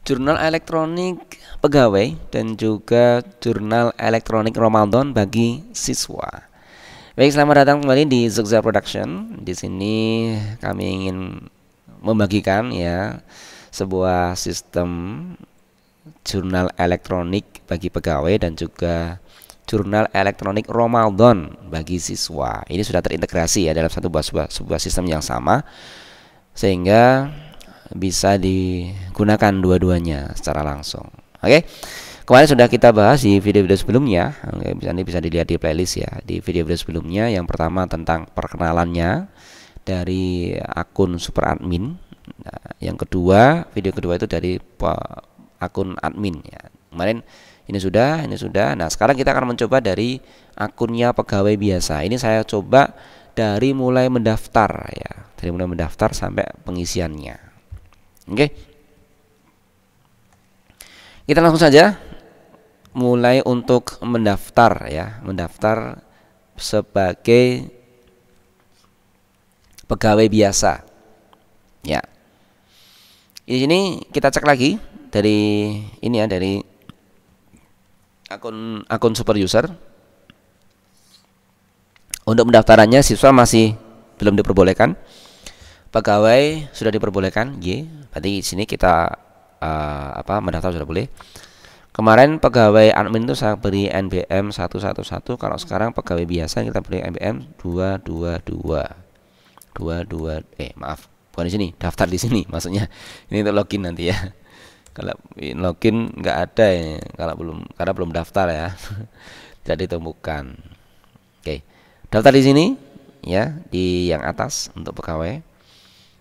Jurnal elektronik pegawai dan juga jurnal elektronik Ramadan bagi siswa. Baik, selamat datang kembali di Zogza Production. Di sini kami ingin membagikan ya sebuah sistem jurnal elektronik bagi pegawai dan juga jurnal elektronik Ramadan bagi siswa. Ini sudah terintegrasi ya dalam sebuah sistem yang sama sehingga bisa digunakan dua-duanya secara langsung. Oke. Kemarin sudah kita bahas di video-video sebelumnya. Oke, ini bisa dilihat di playlist ya. Di video-video sebelumnya yang pertama tentang perkenalannya dari akun super admin. Nah, yang kedua, video kedua itu dari akun admin ya. Kemarin ini sudah. Nah, sekarang kita akan mencoba dari akunnya pegawai biasa. Ini saya coba dari mulai mendaftar ya. Dari mulai mendaftar sampai pengisiannya. Oke. Kita langsung saja mulai untuk mendaftar ya, mendaftar sebagai pegawai biasa. Ya. Di sini kita cek lagi dari ini ya, dari akun super user. Untuk pendaftarannya siswa masih belum diperbolehkan. Pegawai sudah diperbolehkan, Y. Berarti di sini kita mendaftar sudah boleh. Kemarin pegawai admin itu saya beri NBM 111, kalau sekarang pegawai biasa kita beri NBM 222. Maaf, bukan di sini, daftar di sini maksudnya. Ini untuk login nanti ya. Kalau login nggak ada ya, karena belum daftar ya. Tidak ditemukan. Oke. Daftar di sini ya, di yang atas untuk pegawai.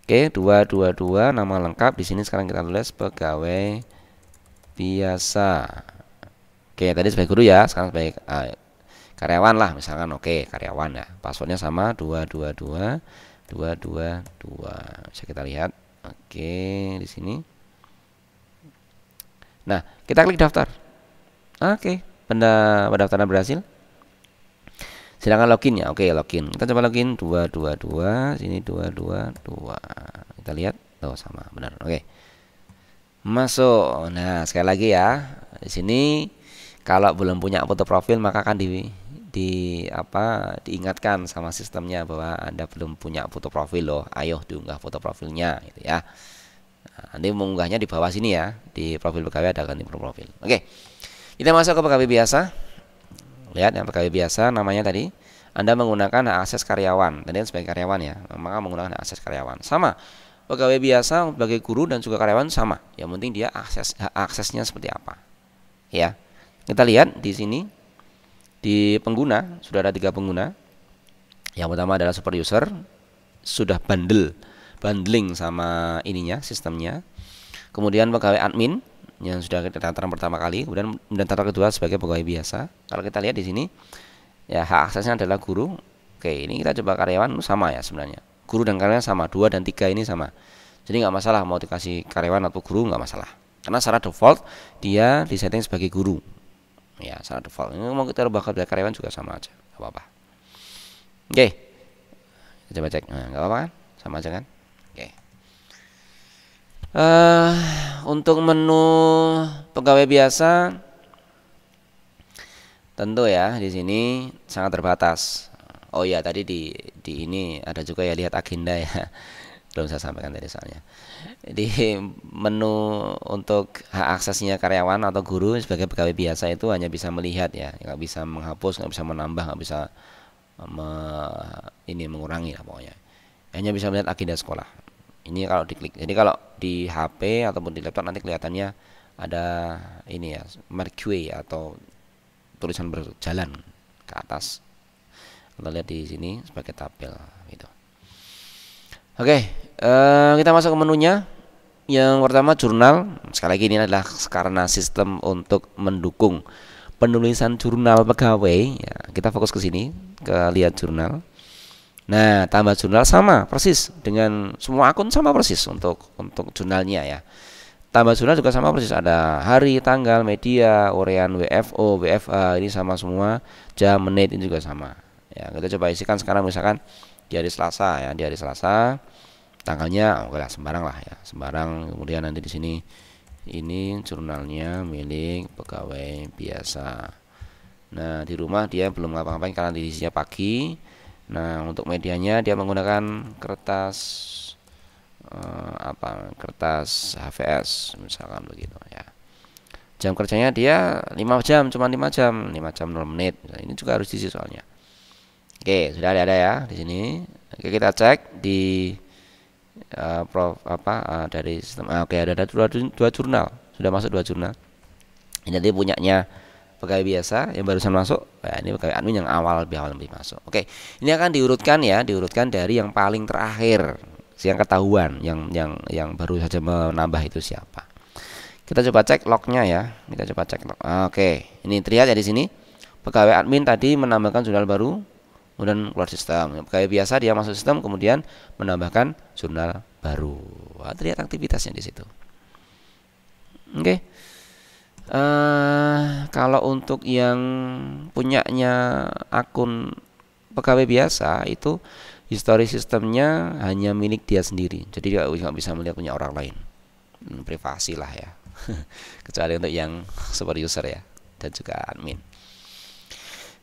Oke, 222 nama lengkap di sini sekarang kita tulis pegawai biasa. Oke, tadi sebagai guru ya, sekarang sebagai karyawan lah misalkan. Oke, karyawan ya. Passwordnya sama 222 222. Bisa kita lihat. Oke, di sini. Nah, kita klik daftar. Oke, pendaftaran berhasil. Silakan login ya. Oke, login. Kita coba login 222, sini 222. Kita lihat. Oh, sama, benar. Oke. Masuk. Nah, sekali lagi ya. Di sini kalau belum punya foto profil maka akan diingatkan sama sistemnya bahwa Anda belum punya foto profil loh. Ayo diunggah foto profilnya gitu ya. Nah, nanti mengunggahnya di bawah sini ya. Di profil pegawai ada ganti profil. Oke. Kita masuk ke pegawai biasa. Lihat yang pegawai biasa namanya tadi. Anda menggunakan hak akses karyawan. Tadi sebagai karyawan ya, maka menggunakan hak akses karyawan. Sama. Pegawai biasa sebagai guru dan juga karyawan sama. Yang penting dia hak aksesnya seperti apa. Ya. Kita lihat di sini di pengguna sudah ada 3 pengguna. Yang pertama adalah super user, sudah bundling sama ininya, sistemnya. Kemudian pegawai admin yang sudah kita daftar pertama kali, kemudian daftar kedua sebagai pegawai biasa. Kalau kita lihat di sini ya, hak aksesnya adalah guru. Oke, ini kita coba karyawan sama ya sebenarnya. Guru dan karyawan sama, 2 dan 3 ini sama. Jadi nggak masalah mau dikasih karyawan atau guru, nggak masalah. Karena secara default dia disetting sebagai guru. Ya, secara default. Ini mau kita rubah ke karyawan juga sama aja, nggak apa-apa. Oke, kita coba cek. Nah, nggak apa-apa kan? Sama aja kan? Oke. Untuk menu pegawai biasa tentu ya di sini sangat terbatas. Oh ya, tadi di ini ada juga ya, lihat agenda ya. Belum saya sampaikan tadi soalnya. Di menu untuk hak aksesnya karyawan atau guru sebagai pegawai biasa itu hanya bisa melihat ya, nggak bisa menghapus, nggak bisa menambah, nggak bisa mengurangi lah pokoknya. Hanya bisa melihat agenda sekolah. Ini kalau diklik. Jadi kalau di HP ataupun di laptop nanti kelihatannya ada ini ya, Mercury atau tulisan berjalan ke atas. Kita lihat di sini sebagai tabel gitu. Oke, kita masuk ke menunya. Yang pertama jurnal. Sekali lagi ini adalah karena sistem untuk mendukung penulisan jurnal pegawai ya, kita fokus ke sini, ke lihat jurnal. Nah, tambah jurnal sama persis dengan semua akun, sama persis untuk jurnalnya ya. Tambah jurnal juga sama persis, ada hari, tanggal, media, urean, WFO, WFA, ini sama semua. Jam, menit ini juga sama. Ya, kita coba isikan sekarang misalkan di hari Selasa ya, di hari Selasa tanggalnya oke lah, sembarang lah ya, sembarang. Kemudian nanti di sini Ini jurnalnya milik pegawai biasa. Nah, di rumah dia belum ngapa-ngapain karena diisinya pagi. Nah, untuk medianya dia menggunakan kertas kertas HVS misalkan begitu ya. Jam kerjanya dia 5 jam, cuma 5 jam 0 menit. Nah, ini juga harus diisi soalnya. Oke, sudah ada ya di sini. Oke, kita cek di dari sistem. Oke, ada dua jurnal. Sudah masuk 2 jurnal. Ini nanti punyanya pegawai biasa yang barusan masuk. Nah, ini pegawai admin yang lebih awal masuk. Oke, ini akan diurutkan ya, diurutkan dari yang paling terakhir, yang ketahuan, yang baru saja menambah itu siapa. Kita coba cek lognya ya. Kita coba cek log. Oke, ini terlihat ya di sini. Pegawai admin tadi menambahkan jurnal baru, kemudian keluar sistem. Pegawai biasa dia masuk sistem, kemudian menambahkan jurnal baru. Wah, terlihat aktivitasnya di situ. Oke. Kalau untuk yang punyanya akun pegawai biasa itu history sistemnya hanya milik dia sendiri, jadi dia nggak bisa melihat punya orang lain. Privasi lah ya. Kecuali untuk yang super user ya, dan juga admin.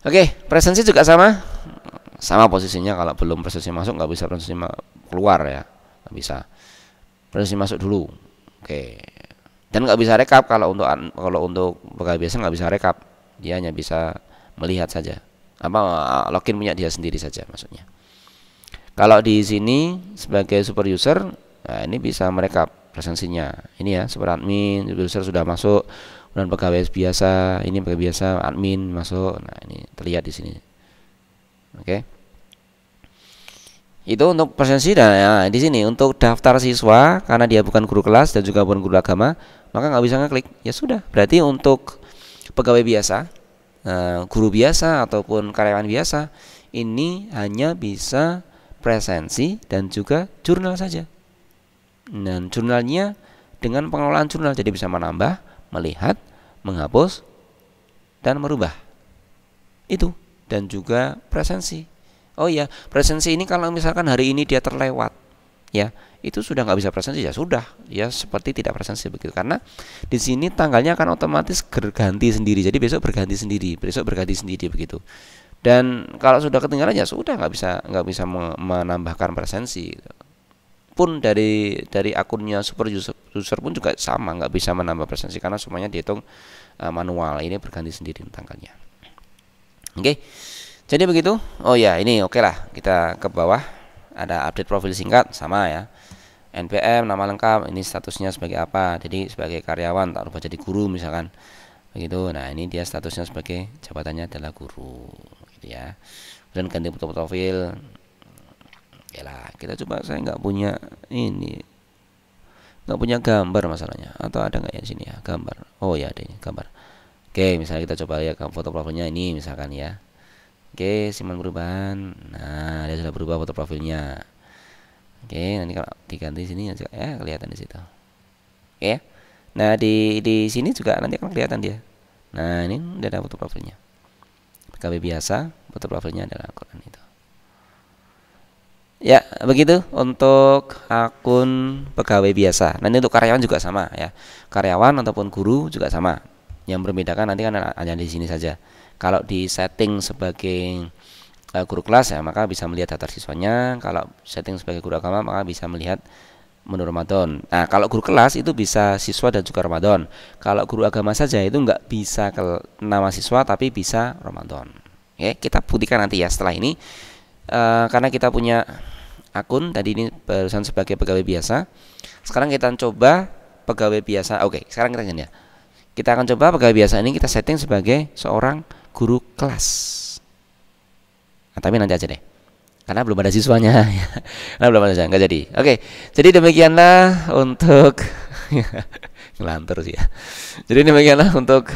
Oke, presensi juga sama posisinya. Kalau belum presensi masuk nggak bisa presensi keluar ya, nggak bisa. Presensi masuk dulu. Oke. Dan nggak bisa rekap. Kalau untuk pegawai biasa nggak bisa rekap, dia hanya bisa melihat saja, login punya dia sendiri saja maksudnya. Kalau di sini sebagai super user, nah ini bisa merekap presensinya. Ini ya, super admin, super user sudah masuk, dan pegawai biasa, ini pegawai biasa, admin masuk. Nah ini terlihat di sini. Oke. Itu untuk presensi. Dan ya, di sini untuk daftar siswa, karena dia bukan guru kelas dan juga bukan guru agama, maka nggak bisa ngeklik. Ya sudah, berarti untuk pegawai biasa, guru biasa ataupun karyawan biasa, ini hanya bisa presensi dan juga jurnal saja. Dan jurnalnya dengan pengelolaan jurnal, jadi bisa menambah, melihat, menghapus, dan merubah. Itu. Dan juga presensi. Oh iya, presensi ini kalau misalkan hari ini dia terlewat, ya itu sudah nggak bisa presensi, ya sudah, ya seperti tidak presensi begitu. Karena di sini tanggalnya akan otomatis berganti sendiri. Jadi besok berganti sendiri, besok berganti sendiri begitu. Dan kalau sudah ketinggalan ya sudah nggak bisa menambahkan presensi. Pun dari akunnya super user pun juga sama, nggak bisa menambah presensi karena semuanya dihitung manual. Ini berganti sendiri tanggalnya. Oke. Jadi begitu. Oh ya, ini oke lah. Kita ke bawah ada update profil singkat sama ya. NPM, nama lengkap, ini statusnya sebagai apa? Jadi sebagai karyawan, tak lupa jadi guru misalkan. Begitu. Nah, ini dia statusnya sebagai jabatannya adalah guru, gitu ya. Dan ganti foto profil. Oke lah, kita coba, saya nggak punya ini. Nggak punya gambar masalahnya. Atau ada nggak ya di sini ya, gambar. Oh ya, ada ini gambar. Oke, misalnya kita coba lihat foto profilnya ini misalkan ya. Oke, simpan perubahan. Nah, dia sudah berubah foto profilnya. Oke, nanti kalau diganti sini ya kelihatan di situ. Oke. Nah, di sini juga nanti akan kelihatan dia. Nah, ini udah ada foto profilnya. PKB biasa, foto profilnya adalah Al-Quran itu. Ya, begitu untuk akun pegawai biasa. Nanti untuk karyawan juga sama ya. Karyawan ataupun guru juga sama. Yang membedakan nanti kan hanya di sini saja. Kalau di setting sebagai guru kelas ya, maka bisa melihat daftar siswanya. Kalau setting sebagai guru agama, maka bisa melihat menu Ramadan. Nah, kalau guru kelas itu bisa siswa dan juga Ramadan. Kalau guru agama saja itu nggak bisa nama siswa, tapi bisa Ramadan. Oke, kita buktikan nanti ya setelah ini. Karena kita punya akun tadi ini barusan sebagai pegawai biasa. Sekarang kita coba pegawai biasa. Oke, sekarang kita ya. Kita akan coba pegawai biasa ini kita setting sebagai seorang guru kelas. Nah, tapi nanti aja deh, karena belum ada siswanya. Karena belum ada siswanya, nggak jadi. Oke, jadi demikianlah untuk ngelantur sih ya. Jadi demikianlah untuk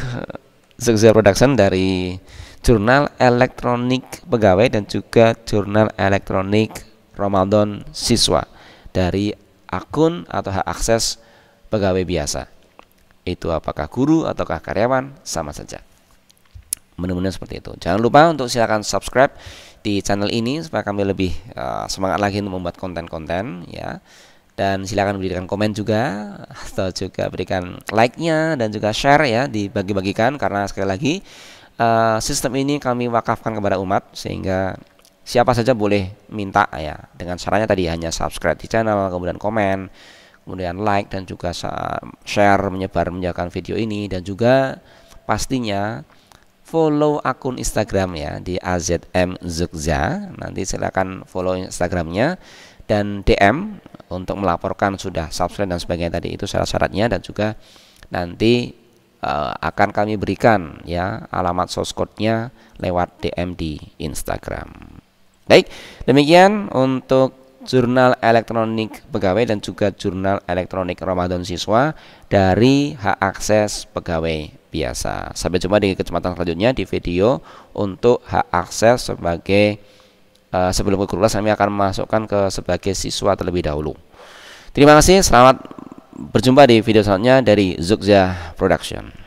Sukses Production dari jurnal elektronik pegawai dan juga jurnal elektronik Ramadan siswa dari akun atau hak akses pegawai biasa. Itu apakah guru ataukah karyawan, sama saja. Mudah-mudahan seperti itu. Jangan lupa untuk silakan subscribe di channel ini supaya kami lebih semangat lagi untuk membuat konten-konten ya. Dan silakan berikan komen juga, atau juga berikan like-nya dan juga share ya, dibagi-bagikan, karena sekali lagi sistem ini kami wakafkan kepada umat, sehingga siapa saja boleh minta ya, dengan caranya tadi hanya subscribe di channel, kemudian komen, kemudian like, dan juga share, menyebarkan video ini, dan juga pastinya follow akun Instagram ya di AZM Zogja. Nanti silakan follow Instagramnya dan DM untuk melaporkan sudah subscribe dan sebagainya tadi, itu syarat-syaratnya. Dan juga nanti akan kami berikan ya alamat source code-nya lewat DM di Instagram. Baik, demikian untuk jurnal elektronik pegawai dan juga jurnal elektronik Ramadan siswa dari hak akses pegawai biasa. Sampai jumpa di kesempatan selanjutnya di video untuk hak akses sebagai sebelum ke guru les kami akan masukkan ke sebagai siswa terlebih dahulu. Terima kasih, selamat berjumpa di video selanjutnya dari Zogja Production.